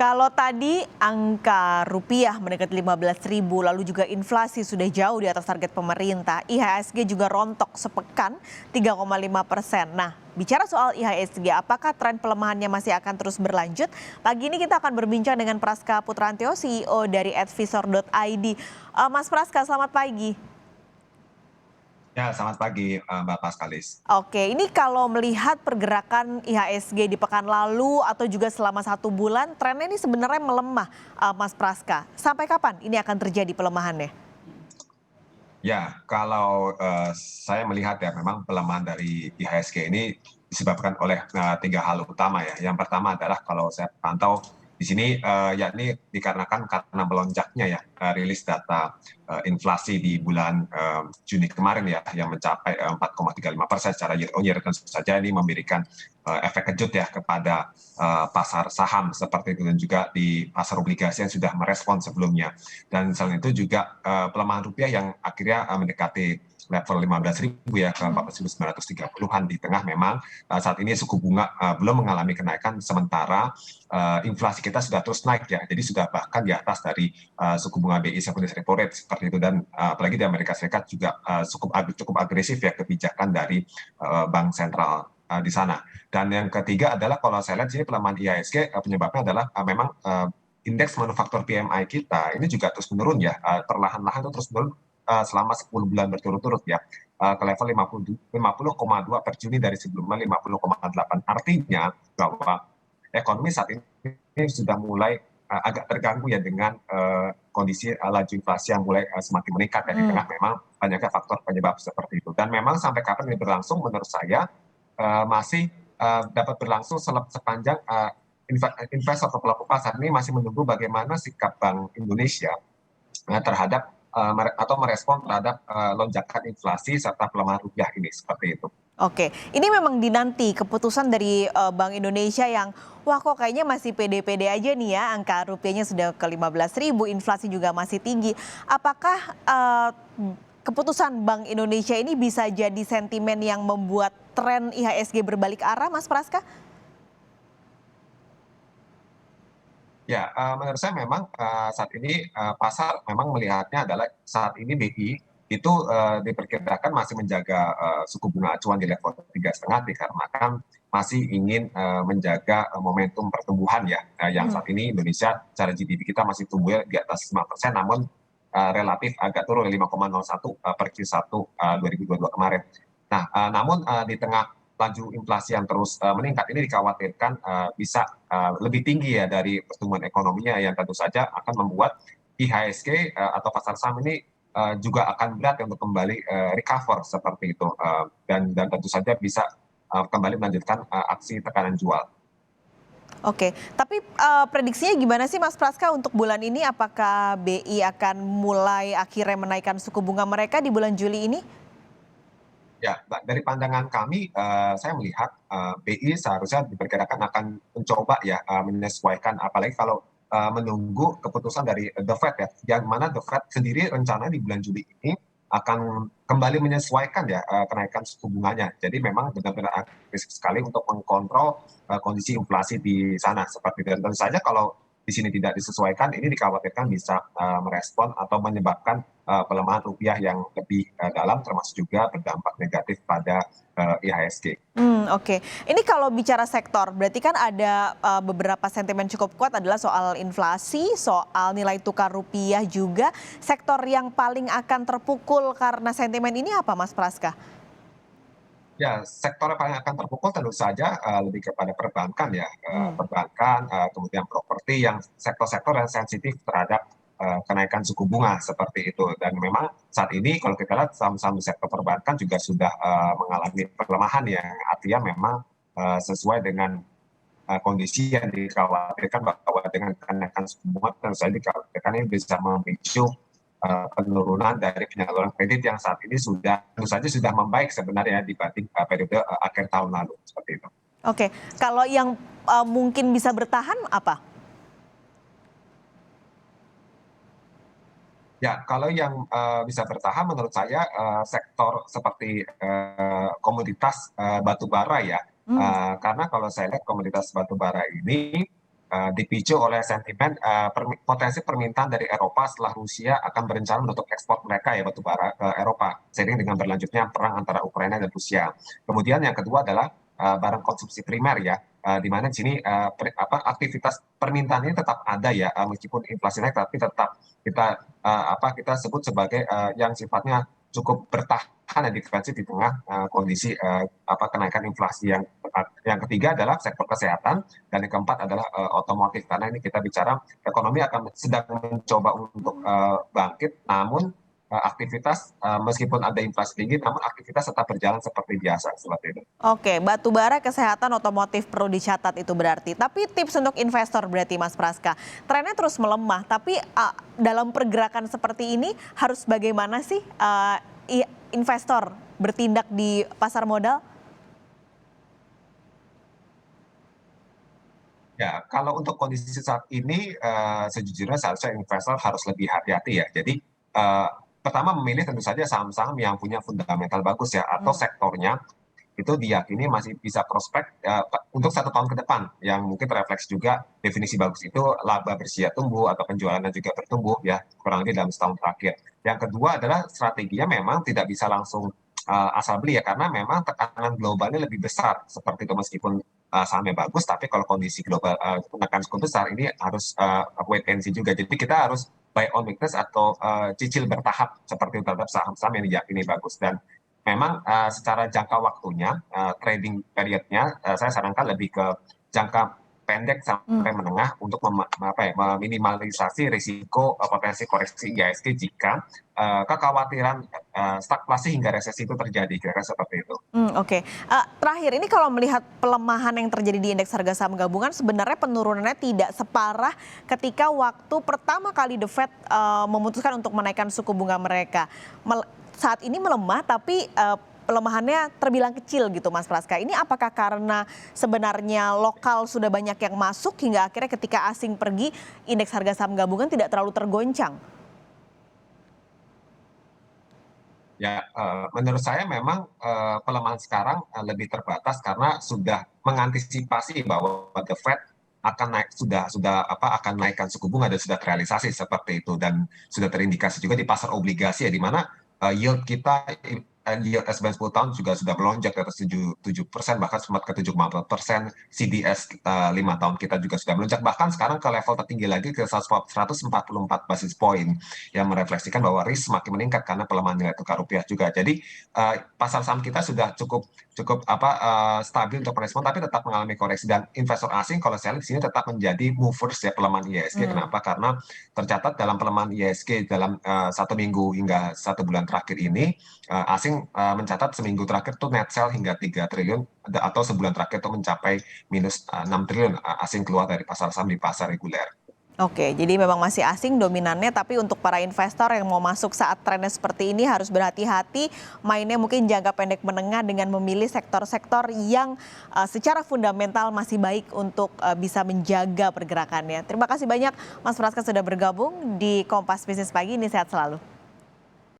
Kalau tadi angka rupiah mendekati 15.000, lalu juga inflasi sudah jauh di atas target pemerintah, IHSG juga rontok sepekan 3,5%. Nah, bicara soal IHSG, apakah tren pelemahannya masih akan terus berlanjut? Pagi ini kita akan berbincang dengan Praska Putrantio, CEO dari advisor.id. Mas Praska, selamat pagi. Ya, selamat pagi Mbak Paskalis. Oke, ini kalau melihat pergerakan IHSG di pekan lalu atau juga selama 1 bulan, trennya ini sebenarnya melemah, Mas Praska. Sampai kapan ini akan terjadi pelemahannya? Ya, kalau saya melihat ya memang pelemahan dari IHSG ini disebabkan oleh tiga hal utama ya. Yang pertama adalah kalau saya pantau di sini yakni dikarenakan karena melonjaknya ya rilis data inflasi di bulan Juni kemarin ya yang mencapai 4,35% secara year on year, tentu saja ini memberikan efek kejut ya kepada pasar saham seperti itu, dan juga di pasar obligasi yang sudah merespon sebelumnya. Dan selain itu juga pelemahan rupiah yang akhirnya mendekati level 15.000 ya ke 14.930-an di tengah memang saat ini suku bunga belum mengalami kenaikan, sementara inflasi kita sudah terus naik ya, jadi sudah bahkan di atas dari suku bunga BI 7 days repo rate seperti itu. Dan apalagi di Amerika Serikat juga cukup agresif ya kebijakan dari bank sentral di sana. Dan yang ketiga adalah kalau saya lihat sini pelemahan IHSG penyebabnya adalah memang indeks manufaktur PMI kita ini juga terus menurun ya, perlahan-lahan itu terus menurun selama 10 bulan berturut-turut ya, ke level 50,2 per Juni dari sebelumnya 50,8. Artinya bahwa ekonomi saat ini sudah mulai agak terganggu ya dengan kondisi laju inflasi yang mulai semakin meningkat ya, di tengah memang banyaknya faktor penyebab seperti itu. Dan memang sampai kapan ini berlangsung, menurut saya masih dapat berlangsung sepanjang investor atau pelaku pasar ini masih menunggu bagaimana sikap Bank Indonesia terhadap atau merespon terhadap lonjakan inflasi serta pelemahan rupiah ini, seperti itu. Oke, ini memang dinanti keputusan dari Bank Indonesia yang, wah kok kayaknya masih pede-pede aja nih ya, angka rupiahnya sudah ke 15.000, inflasi juga masih tinggi. Apakah keputusan Bank Indonesia ini bisa jadi sentimen yang membuat tren IHSG berbalik arah, Mas Praska? Ya, menurut saya memang saat ini pasar memang melihatnya adalah saat ini BI itu diperkirakan masih menjaga suku bunga acuan di level 3,5 dikarenakan masih ingin menjaga momentum pertumbuhan ya, yang saat ini Indonesia secara GDP kita masih tumbuh di atas 5%, namun relatif agak turun 5,01 per Q1 2022 kemarin. Nah, namun di tengah laju inflasi yang terus meningkat ini dikhawatirkan bisa lebih tinggi ya dari pertumbuhan ekonominya, yang tentu saja akan membuat IHSG atau pasar saham ini juga akan berat untuk kembali recover seperti itu, dan tentu saja bisa kembali melanjutkan aksi tekanan jual. Oke, tapi prediksinya gimana sih Mas Praska untuk bulan ini? Apakah BI akan mulai akhirnya menaikkan suku bunga mereka di bulan Juli ini? Ya, dari pandangan kami, saya melihat BI seharusnya diperkirakan akan mencoba ya menyesuaikan, apalagi kalau menunggu keputusan dari The Fed ya, yang mana The Fed sendiri rencana di bulan Juli ini akan kembali menyesuaikan ya kenaikan suku bunganya. Jadi memang benar-benar agresif sekali untuk mengkontrol kondisi inflasi di sana seperti itu. Dan tentu saja kalau di sini tidak disesuaikan, ini dikhawatirkan bisa merespon atau menyebabkan pelemahan rupiah yang lebih dalam, termasuk juga berdampak negatif pada IHSG. Oke. Ini kalau bicara sektor, berarti kan ada beberapa sentimen cukup kuat adalah soal inflasi, soal nilai tukar rupiah juga. Sektor yang paling akan terpukul karena sentimen ini apa, Mas Praska? Ya, sektor yang paling akan terpukul tentu saja lebih kepada perbankan ya, Hmm. perbankan, kemudian properti, yang sektor-sektor yang sensitif terhadap kenaikan suku bunga seperti itu. Dan memang saat ini kalau kita lihat saham-saham di sektor perbankan juga sudah mengalami pelemahan ya, artinya memang sesuai dengan kondisi yang dikhawatirkan bahwa dengan kenaikan suku bunga tentu saja dikhawatirkan ini bisa memicu penurunan dari penyaluran kredit yang saat ini sudah tentu saja sudah membaik sebenarnya dibanding periode akhir tahun lalu, seperti itu. Oke, kalau yang mungkin bisa bertahan apa? Ya, kalau yang bisa bertahan menurut saya sektor seperti komoditas batu bara ya. Hmm. Karena kalau saya lihat komoditas batu bara ini dipicu oleh sentimen potensi permintaan dari Eropa setelah Rusia akan berencana menutup ekspor mereka ya batu bara ke Eropa seiring dengan berlanjutnya perang antara Ukraina dan Rusia. Kemudian yang kedua adalah barang konsumsi primer ya, di mana di sini aktivitas permintaan ini tetap ada ya, meskipun inflasi naik tapi tetap kita sebut sebagai yang sifatnya cukup bertahan dan defensif di tengah kondisi kenaikan inflasi yang ketiga adalah sektor kesehatan dan yang keempat adalah otomotif karena ini kita bicara ekonomi akan sedang mencoba untuk bangkit namun aktivitas meskipun ada inflasi tinggi namun aktivitas tetap berjalan seperti biasa seperti itu. Oke, batu bara, kesehatan, otomotif perlu dicatat itu berarti. Tapi tips untuk investor berarti Mas Praska, trennya terus melemah. Tapi dalam pergerakan seperti ini harus bagaimana sih investor bertindak di pasar modal? Ya, kalau untuk kondisi saat ini sejujurnya seharusnya investor harus lebih hati-hati ya. Jadi pertama memilih tentu saja saham-saham yang punya fundamental bagus ya atau sektornya itu diyakini masih bisa prospek untuk 1 tahun ke depan yang mungkin terefleksi juga definisi bagus itu laba bersih tumbuh atau penjualannya juga bertumbuh ya kurang lebih dalam setahun terakhir. Yang kedua adalah strateginya memang tidak bisa langsung asal beli ya karena memang tekanan globalnya lebih besar seperti itu meskipun sahamnya bagus tapi kalau kondisi global tekanan cukup besar ini harus wait and see juga. Jadi kita harus buy on weakness atau cicil bertahap seperti terhadap saham-saham yang diyakini bagus dan memang secara jangka waktunya, trading periodnya, saya sarankan lebih ke jangka pendek sampai menengah untuk meminimalisasi risiko potensi koreksi IHSG jika kekhawatiran stagflasi hingga resesi itu terjadi, kira-kira seperti itu. Oke. Terakhir ini kalau melihat pelemahan yang terjadi di indeks harga saham gabungan sebenarnya penurunannya tidak separah ketika waktu pertama kali The Fed memutuskan untuk menaikkan suku bunga mereka. Saat ini melemah tapi pelemahannya terbilang kecil gitu Mas Praska. Ini apakah karena sebenarnya lokal sudah banyak yang masuk hingga akhirnya ketika asing pergi indeks harga saham gabungan tidak terlalu tergoncang? Ya, menurut saya memang pelemahan sekarang lebih terbatas karena sudah mengantisipasi bahwa The Fed akan naik akan naikkan suku bunga dan sudah terrealisasi seperti itu dan sudah terindikasi juga di pasar obligasi ya di mana yield kita yield SBN 10 tahun juga sudah melonjak ke atas 7%, bahkan sempat ke 7,4%, CDS 5 tahun kita juga sudah melonjak, bahkan sekarang ke level tertinggi lagi ke 144 basis point, yang merefleksikan bahwa risk semakin meningkat karena pelemahan nilai tukar rupiah juga. Jadi pasar saham kita sudah cukup stabil untuk merespon, tapi tetap mengalami koreksi dan investor asing kalau saya lihat di sini tetap menjadi movers ya pelemahan IHSG. Kenapa? Karena tercatat dalam pelemahan IHSG dalam 1 minggu hingga 1 bulan terakhir ini asing mencatat seminggu terakhir tuh net sell hingga 3 triliun atau sebulan terakhir tuh mencapai minus 6 triliun asing keluar dari pasar saham di pasar reguler. Oke, jadi memang masih asing dominannya, tapi untuk para investor yang mau masuk saat trennya seperti ini harus berhati-hati, mainnya mungkin jangka pendek menengah dengan memilih sektor-sektor yang secara fundamental masih baik untuk bisa menjaga pergerakannya. Terima kasih banyak Mas Praska sudah bergabung di Kompas Bisnis Pagi ini, sehat selalu.